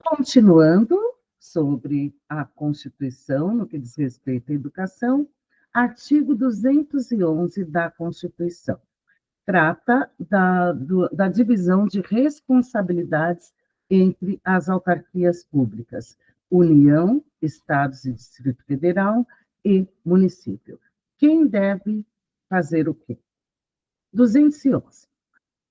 Continuando sobre a Constituição, no que diz respeito à educação, artigo 211 da Constituição. Trata da divisão de responsabilidades entre as autarquias públicas, União, Estados e Distrito Federal e município. Quem deve fazer o quê? 211.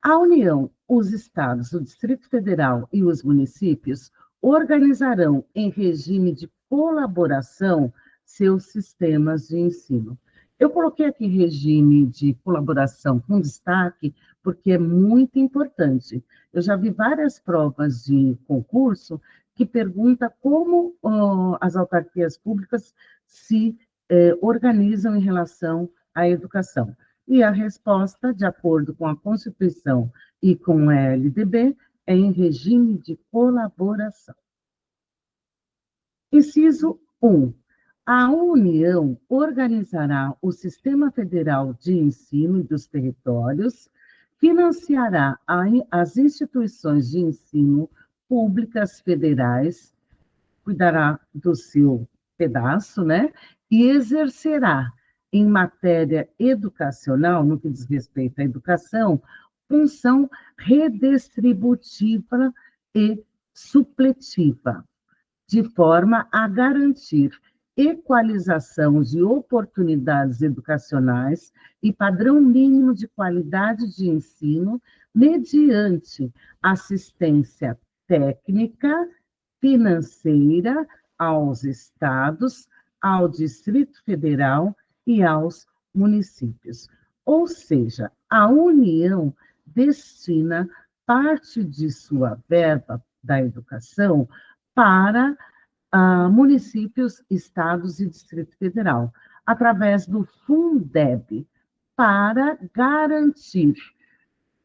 A União, os estados, o Distrito Federal e os municípios organizarão em regime de colaboração seus sistemas de ensino. Eu coloquei aqui regime de colaboração com destaque, porque é muito importante. Eu já vi várias provas de concurso que perguntam como as autarquias públicas se organizam em relação à educação. E a resposta, de acordo com a Constituição e com a LDB, é em regime de colaboração. Inciso 1. A União organizará o Sistema Federal de Ensino dos Territórios, financiará as instituições de ensino públicas federais, cuidará do seu pedaço, né? E exercerá em matéria educacional, no que diz respeito à educação, função redistributiva e supletiva, de forma a garantir equalização de oportunidades educacionais e padrão mínimo de qualidade de ensino mediante assistência técnica, financeira aos estados, ao Distrito Federal e aos municípios. Ou seja, a União destina parte de sua verba da educação para municípios, estados e Distrito Federal, através do Fundeb, para garantir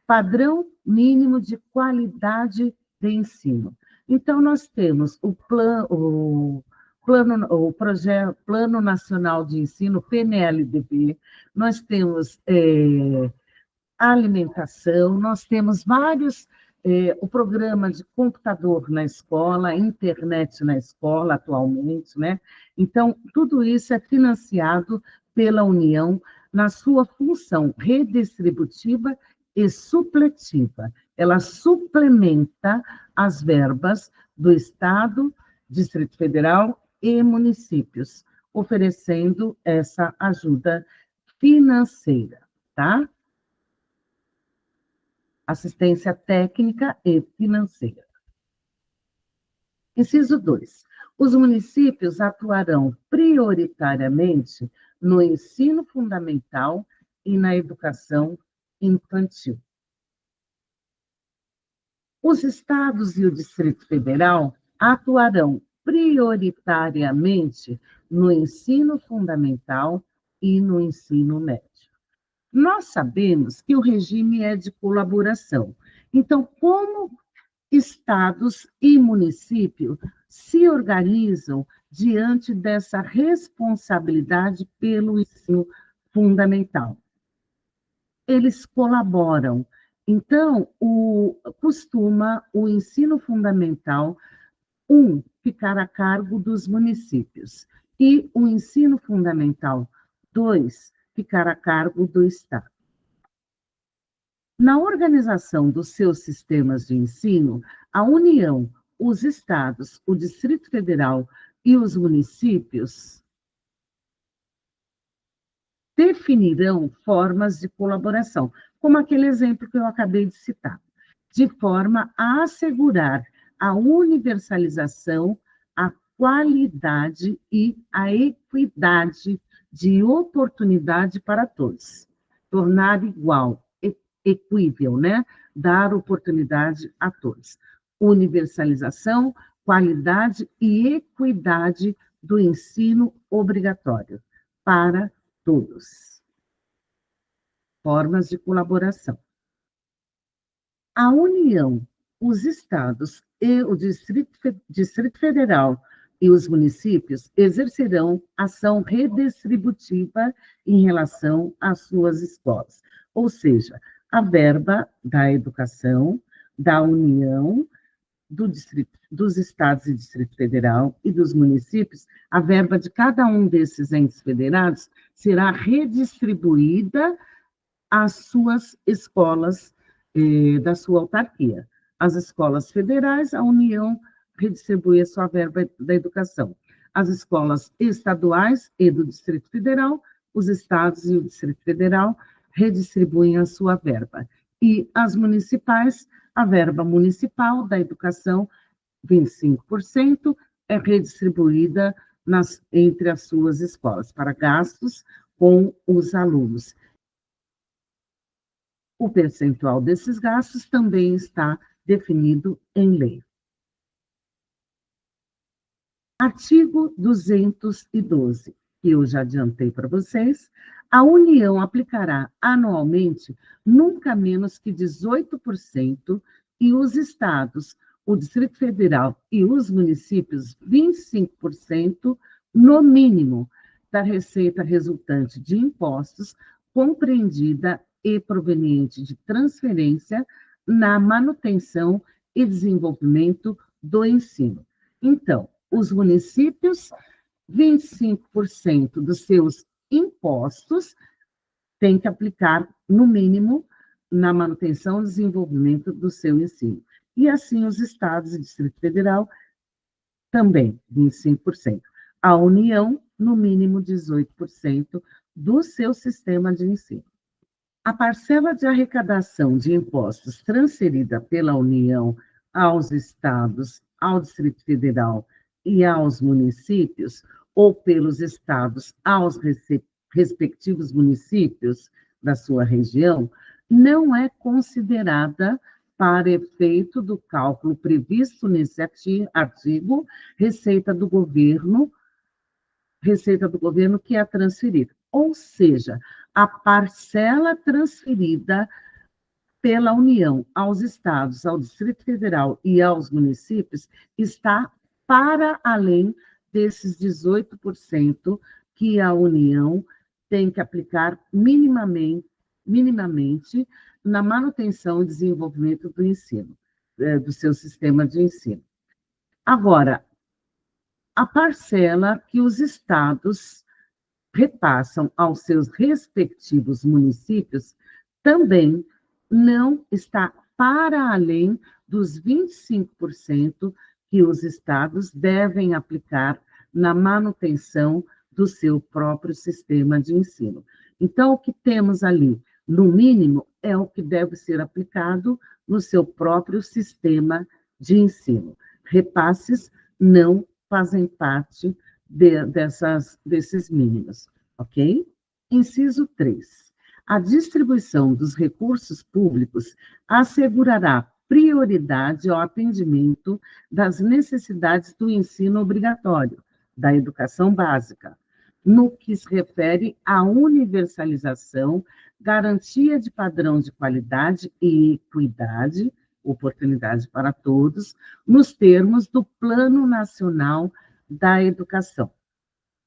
padrão mínimo de qualidade de ensino. Então, nós temos o Plano Nacional de Ensino, PNLDB, nós temos alimentação, nós temos vários, o programa de computador na escola, internet na escola atualmente, né? Então, tudo isso é financiado pela União na sua função redistributiva e supletiva. Ela suplementa as verbas do Estado, Distrito Federal e municípios, oferecendo essa ajuda financeira, tá? Assistência técnica e financeira. Inciso 2. Os municípios atuarão prioritariamente no ensino fundamental e na educação infantil. Os estados e o Distrito Federal atuarão prioritariamente no ensino fundamental e no ensino médio. Nós sabemos que o regime é de colaboração. Então, como estados e municípios se organizam diante dessa responsabilidade pelo ensino fundamental? Eles colaboram. Então, costuma o ensino fundamental, ficar a cargo dos municípios, e o ensino fundamental, 2, ficar a cargo do Estado. Na organização dos seus sistemas de ensino, a União, os estados, o Distrito Federal e os municípios definirão formas de colaboração, como aquele exemplo que eu acabei de citar, de forma a assegurar a universalização, a qualidade e a equidade de oportunidade para todos. Tornar igual, equível, né? Dar oportunidade a todos. Universalização, qualidade e equidade do ensino obrigatório para todos. Formas de colaboração. A União, os estados e o Distrito Federal e os municípios exercerão ação redistributiva em relação às suas escolas. Ou seja, a verba da educação, da União, dos estados e Distrito Federal e dos municípios, a verba de cada um desses entes federados será redistribuída às suas escolas da sua autarquia. As escolas federais, a União redistribui a sua verba da educação. As escolas estaduais e do Distrito Federal, os estados e o Distrito Federal redistribuem a sua verba. E as municipais, a verba municipal da educação, 25%, é redistribuída entre as suas escolas, para gastos com os alunos. O percentual desses gastos também está definido em lei. Artigo 212, que eu já adiantei para vocês, a União aplicará anualmente nunca menos que 18% e os estados, o Distrito Federal e os municípios, 25%, no mínimo, da receita resultante de impostos compreendida e proveniente de transferência na manutenção e desenvolvimento do ensino. Então, os municípios, 25% dos seus impostos têm que aplicar, no mínimo, na manutenção e desenvolvimento do seu ensino. E assim os estados e Distrito Federal também, 25%. A União, no mínimo, 18% do seu sistema de ensino. A parcela de arrecadação de impostos transferida pela União aos estados, ao Distrito Federal e aos municípios, ou pelos estados aos respectivos municípios da sua região, não é considerada para efeito do cálculo previsto nesse artigo, receita do governo que é transferida. Ou seja, a parcela transferida pela União aos estados, ao Distrito Federal e aos municípios está para além desses 18% que a União tem que aplicar minimamente na manutenção e desenvolvimento do ensino, do seu sistema de ensino. Agora, a parcela que os estados repassam aos seus respectivos municípios também não está para além dos 25% que os estados devem aplicar na manutenção do seu próprio sistema de ensino. Então, o que temos ali, no mínimo, é o que deve ser aplicado no seu próprio sistema de ensino. Repasses não fazem parte desses mínimos, ok? Inciso 3. A distribuição dos recursos públicos assegurará prioridade ao atendimento das necessidades do ensino obrigatório, da educação básica, no que se refere à universalização, garantia de padrão de qualidade e equidade, oportunidade para todos, nos termos do Plano Nacional da Educação.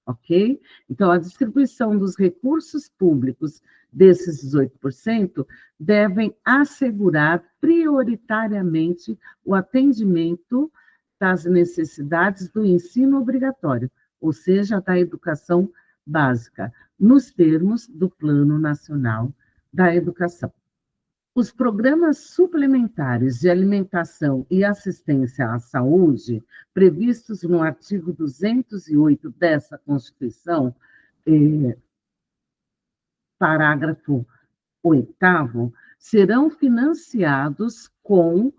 Ok? Então, a distribuição dos recursos públicos desses 18% devem assegurar prioritariamente o atendimento das necessidades do ensino obrigatório, ou seja, da educação básica, nos termos do Plano Nacional da Educação. Os programas suplementares de alimentação e assistência à saúde, previstos no artigo 208 dessa Constituição, parágrafo 8º, serão financiados com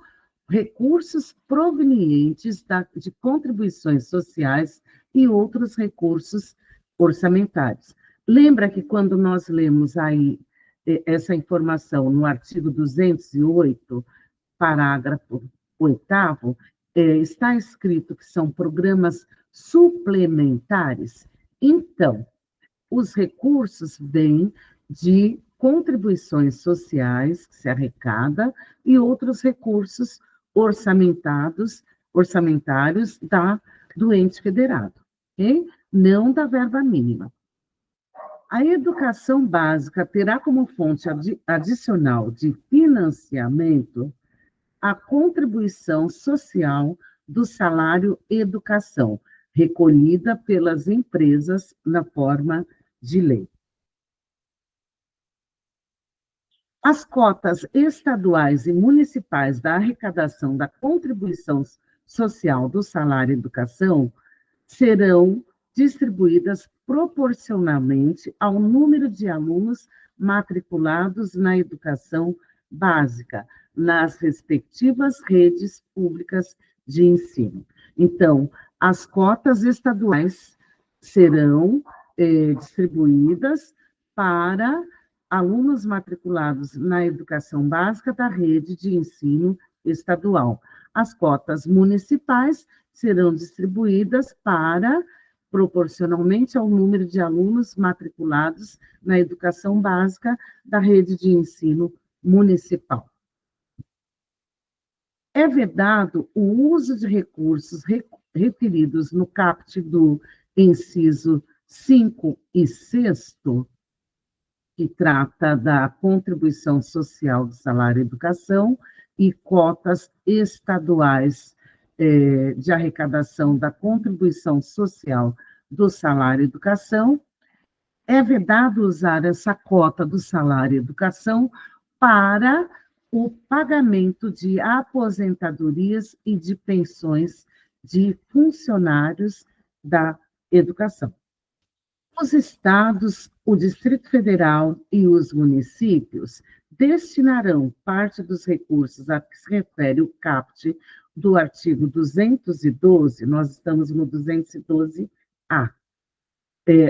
recursos provenientes de contribuições sociais e outros recursos orçamentários. Lembra que quando nós lemos aí essa informação no artigo 208, parágrafo 8º, está escrito que são programas suplementares? Então, os recursos vêm de contribuições sociais que se arrecada e outros recursos orçamentários do ente federado, ok? Não da verba mínima. A educação básica terá como fonte adicional de financiamento a contribuição social do salário educação, recolhida pelas empresas na forma de lei. As cotas estaduais e municipais da arrecadação da contribuição social do salário educação serão distribuídas proporcionalmente ao número de alunos matriculados na educação básica, nas respectivas redes públicas de ensino. Então, as cotas estaduais serão distribuídas para alunos matriculados na educação básica da rede de ensino estadual. As cotas municipais serão distribuídas proporcionalmente ao número de alunos matriculados na educação básica da rede de ensino municipal. É vedado o uso de recursos referidos no caput do inciso 5 e 6º, que trata da contribuição social do salário educação e cotas estaduais de arrecadação da contribuição social do salário educação. É vedado usar essa cota do salário educação para o pagamento de aposentadorias e de pensões de funcionários da educação. Os estados, o Distrito Federal e os municípios destinarão parte dos recursos a que se refere o caput do artigo 212, nós estamos no 212A.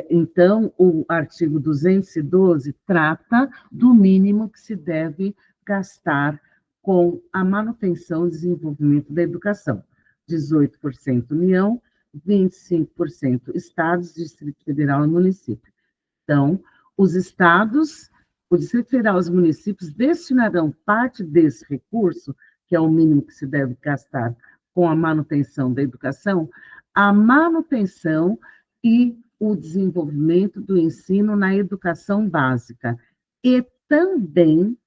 Então, o artigo 212 trata do mínimo que se deve gastar com a manutenção e desenvolvimento da educação. 18% União, 25% Estados, Distrito Federal e município. Então, os estados, o Distrito Federal e os municípios destinarão parte desse recurso, que é o mínimo que se deve gastar com a manutenção da educação, à manutenção e o desenvolvimento do ensino na educação básica e também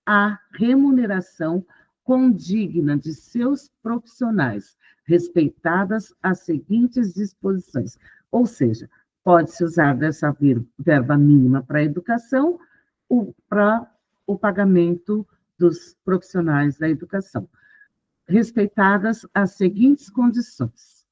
a remuneração condigna de seus profissionais, respeitadas as seguintes disposições. Ou seja, pode-se usar dessa verba mínima para a educação para o pagamento dos profissionais da educação, respeitadas as seguintes condições.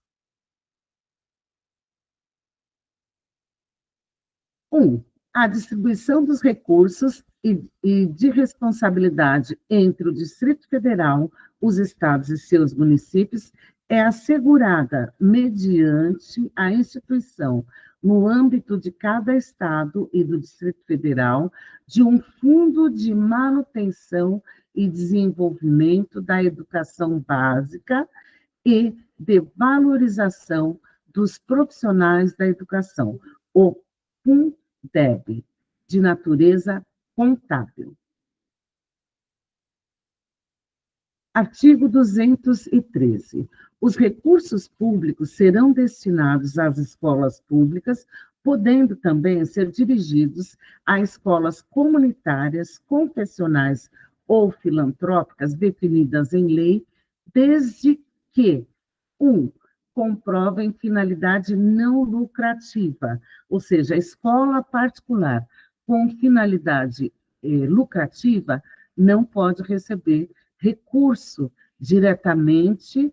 1. A distribuição dos recursos e de responsabilidade entre o Distrito Federal, os estados e seus municípios é assegurada mediante a instituição, no âmbito de cada estado e do Distrito Federal, de um fundo de manutenção e desenvolvimento da educação básica e de valorização dos profissionais da educação, o Fundeb, de natureza contábil. Artigo 213. Os recursos públicos serão destinados às escolas públicas, podendo também ser dirigidos a escolas comunitárias, confessionais ou filantrópicas definidas em lei, desde que 1. Comprovem finalidade não lucrativa, ou seja, a escola particular com finalidade lucrativa não pode receber recurso diretamente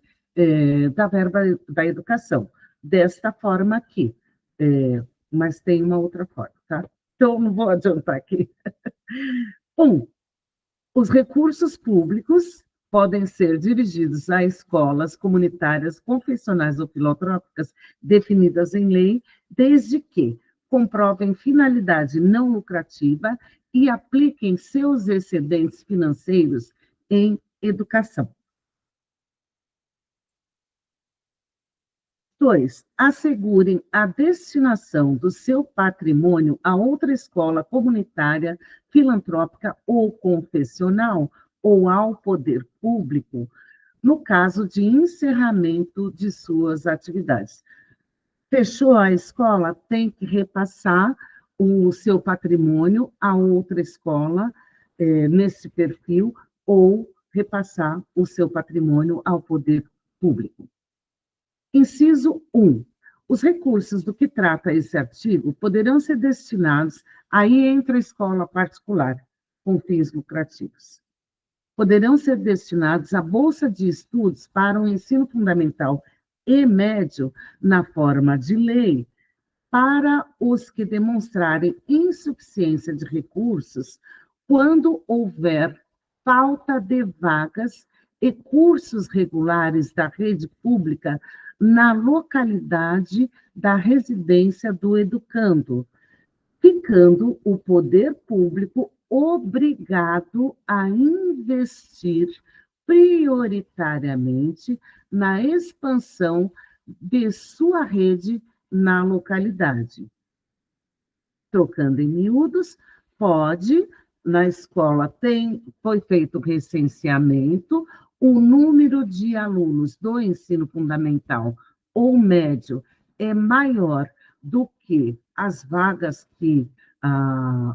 da verba da educação. Desta forma aqui, mas tem uma outra forma, tá? Então, não vou adiantar aqui. 1. Os recursos públicos podem ser dirigidos a escolas comunitárias, confessionais ou filantrópicas definidas em lei, desde que comprovem finalidade não lucrativa e apliquem seus excedentes financeiros em educação. 2. Assegurem a destinação do seu patrimônio a outra escola comunitária, filantrópica ou confessional, ou ao poder público, no caso de encerramento de suas atividades. Fechou a escola, tem que repassar o seu patrimônio a outra escola nesse perfil, ou repassar o seu patrimônio ao poder público. Inciso 1. Os recursos do que trata esse artigo poderão ser destinados, aí entra a escola particular, com fins lucrativos. Poderão ser destinados à bolsa de estudos para o ensino fundamental e médio, na forma de lei, para os que demonstrarem insuficiência de recursos quando houver falta de vagas e cursos regulares da rede pública na localidade da residência do educando, ficando o poder público obrigado a investir prioritariamente na expansão de sua rede na localidade. Trocando em miúdos, na escola foi feito o recenseamento, o número de alunos do ensino fundamental ou médio é maior do que as vagas que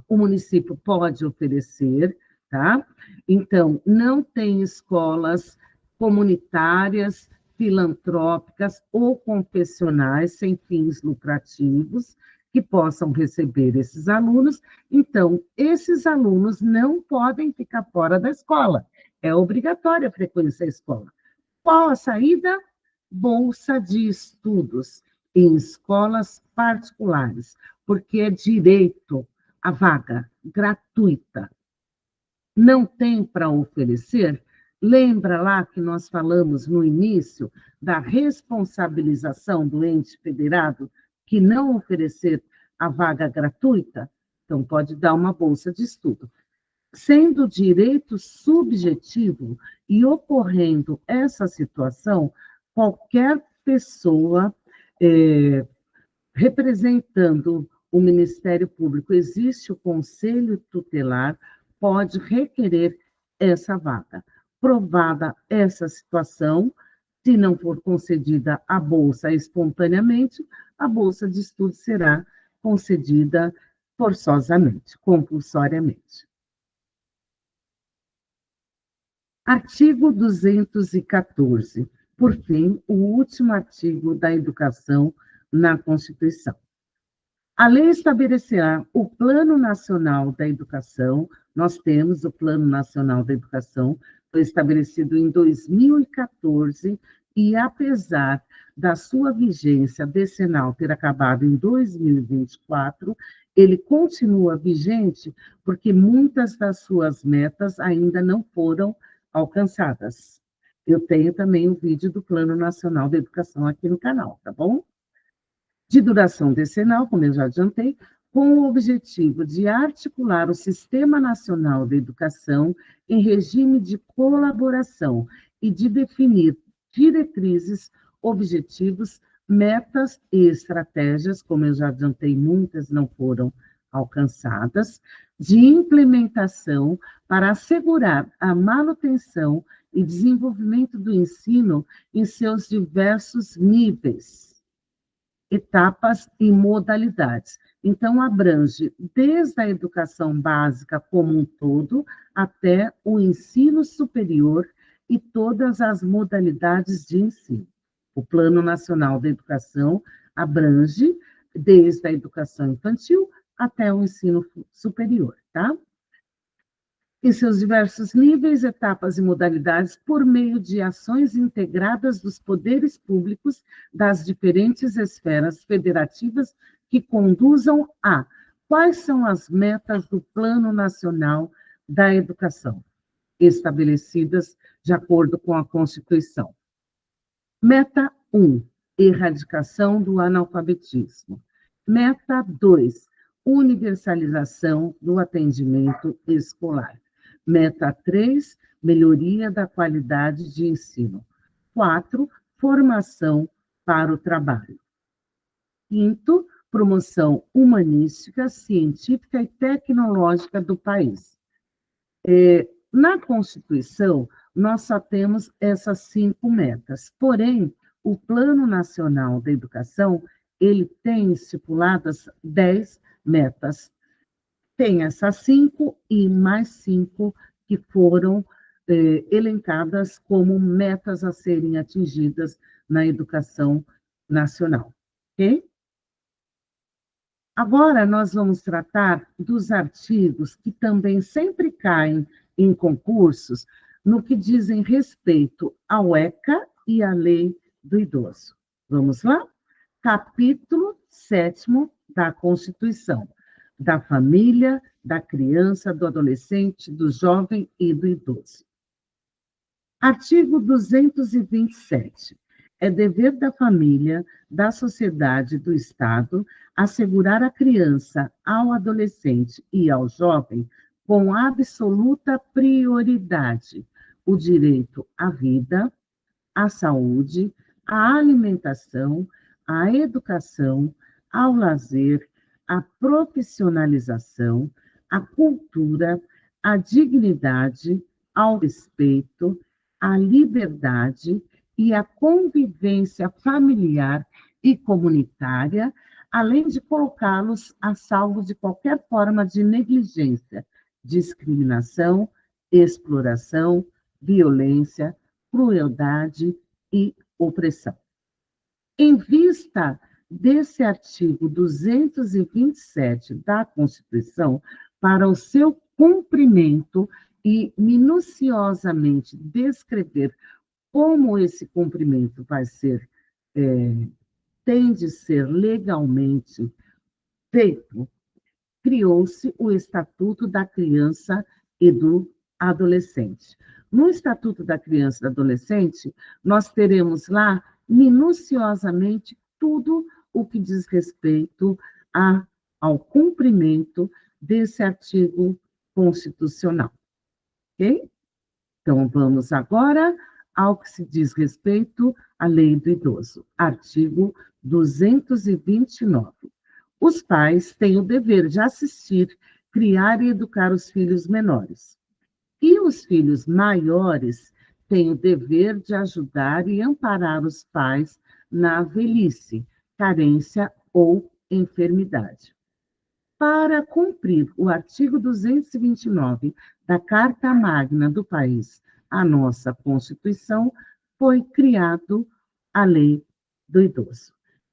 o município pode oferecer, tá? Então, não tem escolas comunitárias, filantrópicas ou confessionais sem fins lucrativos que possam receber esses alunos. Então, esses alunos não podem ficar fora da escola. É obrigatória a frequência à escola. Qual a saída? Bolsa de estudos em escolas particulares, porque é direito à vaga gratuita. Não tem para oferecer? Lembra lá que nós falamos no início da responsabilização do ente federado que não oferecer a vaga gratuita? Então, pode dar uma bolsa de estudo. Sendo direito subjetivo e ocorrendo essa situação, qualquer pessoa representando o Ministério Público, existe o Conselho Tutelar, pode requerer essa vaga. Provada essa situação, se não for concedida a bolsa espontaneamente, a bolsa de estudo será concedida forçosamente, compulsoriamente. Artigo 214. Por fim, o último artigo da educação na Constituição. A lei estabelecerá o Plano Nacional da Educação. Nós temos o Plano Nacional da Educação, foi estabelecido em 2014, e apesar da sua vigência decenal ter acabado em 2024, ele continua vigente porque muitas das suas metas ainda não foram alcançadas. Eu tenho também o vídeo do Plano Nacional da Educação aqui no canal, tá bom? De duração decenal, como eu já adiantei, com o objetivo de articular o Sistema Nacional de Educação em regime de colaboração e de definir diretrizes, objetivos, metas e estratégias, como eu já adiantei, muitas não foram alcançadas, de implementação para assegurar a manutenção e desenvolvimento do ensino em seus diversos níveis, etapas e modalidades. Então, abrange desde a educação básica como um todo até o ensino superior e todas as modalidades de ensino. O Plano Nacional da Educação abrange desde a educação infantil até o ensino superior, tá? Em seus diversos níveis, etapas e modalidades, por meio de ações integradas dos poderes públicos das diferentes esferas federativas que conduzam a quais são as metas do Plano Nacional da Educação, estabelecidas de acordo com a Constituição. Meta 1, erradicação do analfabetismo. Meta 2, universalização do atendimento escolar. Meta 3, melhoria da qualidade de ensino. 4, formação para o trabalho. 5, promoção humanística, científica e tecnológica do país. Na Constituição, nós só temos essas 5 metas, porém, o Plano Nacional da Educação, ele tem estipuladas 10 metas. Tem essas 5 e mais 5 que foram elencadas como metas a serem atingidas na educação nacional. Ok? Agora, nós vamos tratar dos artigos que também sempre caem em concursos no que dizem respeito ao ECA e à Lei do Idoso. Vamos lá? Capítulo 7º da Constituição, da família, da criança, do adolescente, do jovem e do idoso. Artigo 227. É dever da família, da sociedade e do Estado assegurar à criança, ao adolescente e ao jovem, com absoluta prioridade, o direito à vida, à saúde, à alimentação, à educação, ao lazer, à profissionalização, à cultura, à dignidade, ao respeito, à liberdade e à convivência familiar e comunitária, além de colocá-los a salvo de qualquer forma de negligência, discriminação, exploração, violência, crueldade e opressão. Em vista desse artigo 227 da Constituição, para o seu cumprimento e minuciosamente descrever como esse cumprimento vai ser, tem de ser legalmente feito, criou-se o Estatuto da Criança e do Adolescente. No Estatuto da Criança e do Adolescente, nós teremos lá minuciosamente tudo o que diz respeito ao cumprimento desse artigo constitucional. Ok? Então, vamos agora ao que se diz respeito à Lei do Idoso, artigo 229. Os pais têm o dever de assistir, criar e educar os filhos menores. E os filhos maiores têm o dever de ajudar e amparar os pais na velhice, carência ou enfermidade. Para cumprir o artigo 229 da Carta Magna do país, a nossa Constituição, foi criado a Lei do Idoso,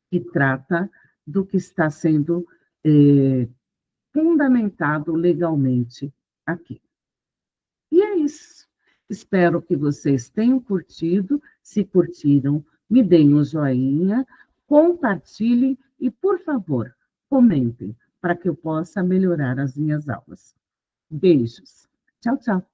que trata do que está sendo fundamentado legalmente aqui. E é isso. Espero que vocês tenham curtido. Se curtiram, me deem um joinha, compartilhem e, por favor, comentem para que eu possa melhorar as minhas aulas. Beijos. Tchau, tchau.